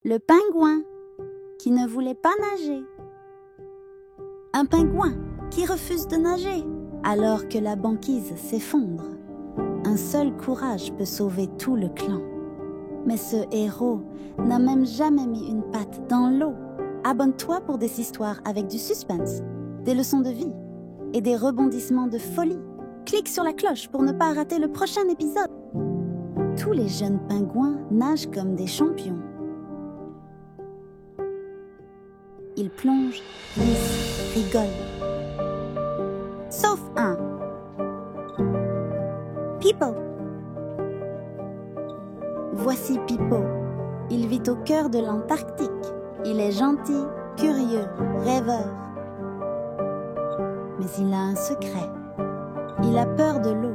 Le pingouin qui ne voulait pas nager. Un pingouin qui refuse de nager alors que la banquise s'effondre. Un seul courage peut sauver tout le clan. Mais ce héros n'a même jamais mis une patte dans l'eau. Abonne-toi pour des histoires avec du suspense, des leçons de vie et des rebondissements de folie. Clique sur la cloche pour ne pas rater le prochain épisode. Tous les jeunes pingouins nagent comme des champions. Ils plongent, glissent, rigolent. Sauf un. Pipo. Voici Pipo. Il vit au cœur de l'Antarctique. Il est gentil, curieux, rêveur. Mais il a un secret. Il a peur de l'eau.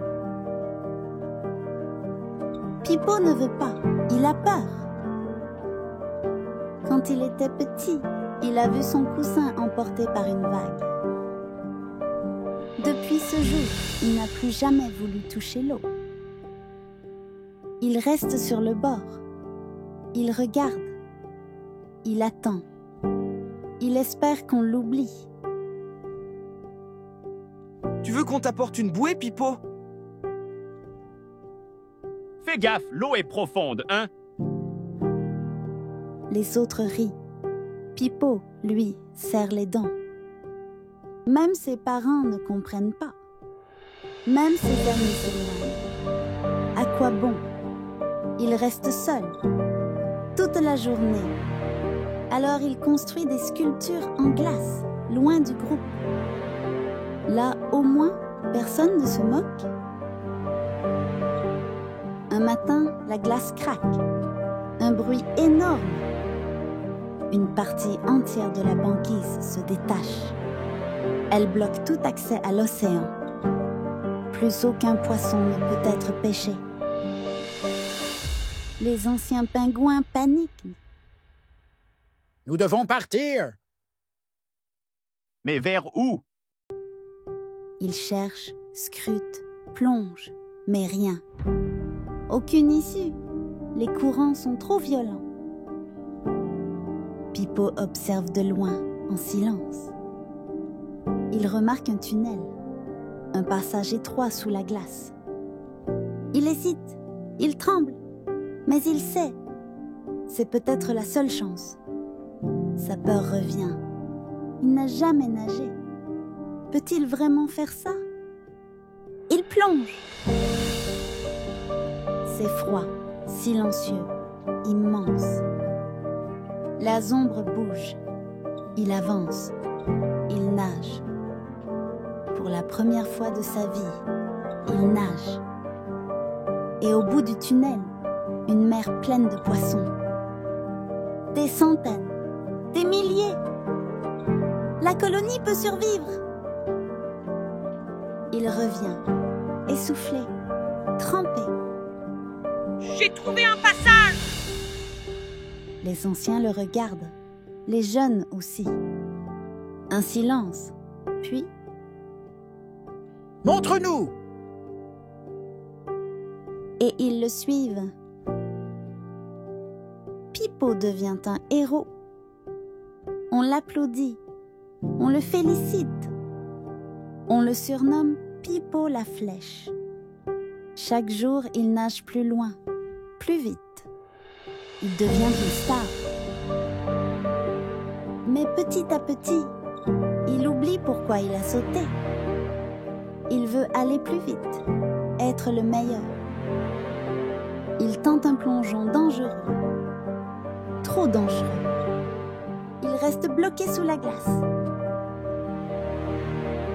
Pipo ne veut pas, il a peur. Quand il était petit, il a vu son coussin emporté par une vague. Depuis ce jour, il n'a plus jamais voulu toucher l'eau. Il reste sur le bord. Il regarde. Il attend. Il espère qu'on l'oublie. Tu veux qu'on t'apporte une bouée, Pipo? Fais gaffe, l'eau est profonde, hein? Les autres rient. Pipo, lui, serre les dents. Même ses parents ne comprennent pas. Même ses amis s'éloignent. À quoi bon? Il reste seul, toute la journée. Alors il construit des sculptures en glace, loin du groupe. Là, au moins, personne ne se moque. Un matin, la glace craque. Un bruit énorme. Une partie entière de la banquise se détache. Elle bloque tout accès à l'océan. Plus aucun poisson ne peut être pêché. Les anciens pingouins paniquent. Nous devons partir. Mais vers où? Ils cherchent, scrutent, plongent, mais rien. Aucune issue. Les courants sont trop violents. Pipo observe de loin, en silence. Il remarque un tunnel, un passage étroit sous la glace. Il hésite, il tremble, mais il sait. C'est peut-être la seule chance. Sa peur revient. Il n'a jamais nagé. Peut-il vraiment faire ça? Il plonge. C'est froid, silencieux, immense. La ombre bouge. Il avance. Il nage. Pour la première fois de sa vie, il nage. Et au bout du tunnel, une mer pleine de poissons. Des centaines, des milliers. La colonie peut survivre. Il revient, essoufflé, trempé. J'ai trouvé un passage! Les anciens le regardent, les jeunes aussi. Un silence, puis... Montre-nous! Et ils le suivent. Pipo devient un héros. On l'applaudit, on le félicite. On le surnomme Pipo la flèche. Chaque jour, il nage plus loin, plus vite. Il devient une star. Mais petit à petit, il oublie pourquoi il a sauté. Il veut aller plus vite, être le meilleur. Il tente un plongeon dangereux. Trop dangereux. Il reste bloqué sous la glace.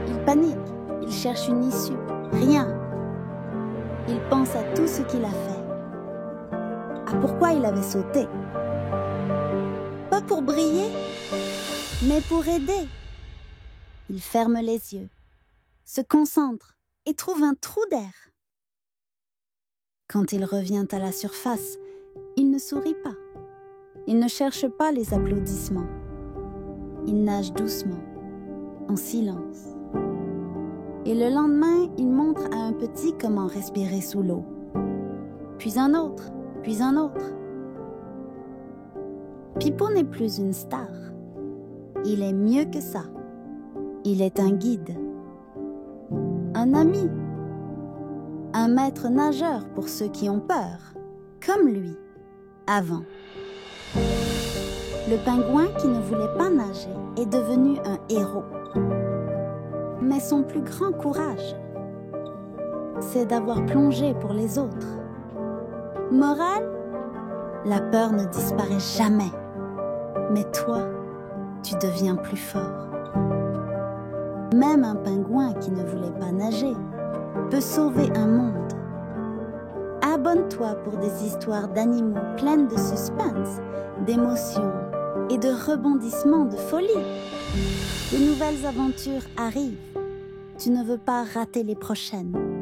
Il panique, il cherche une issue. Rien. Il pense à tout ce qu'il a fait. À pourquoi il avait sauté. Pas pour briller, mais pour aider. Il ferme les yeux, se concentre et trouve un trou d'air. Quand il revient à la surface, il ne sourit pas. Il ne cherche pas les applaudissements. Il nage doucement, en silence. Et le lendemain, il montre à un petit comment respirer sous l'eau. Puis un autre, puis un autre. Pipo n'est plus une star. Il est mieux que ça. Il est un guide. Un ami. Un maître nageur pour ceux qui ont peur, comme lui, avant. Le pingouin qui ne voulait pas nager est devenu un héros. Mais son plus grand courage, c'est d'avoir plongé pour les autres. Morale, la peur ne disparaît jamais. Mais toi, tu deviens plus fort. Même un pingouin qui ne voulait pas nager peut sauver un monde. Abonne-toi pour des histoires d'animaux pleines de suspense, d'émotions et de rebondissements de folie. De nouvelles aventures arrivent. Tu ne veux pas rater les prochaines.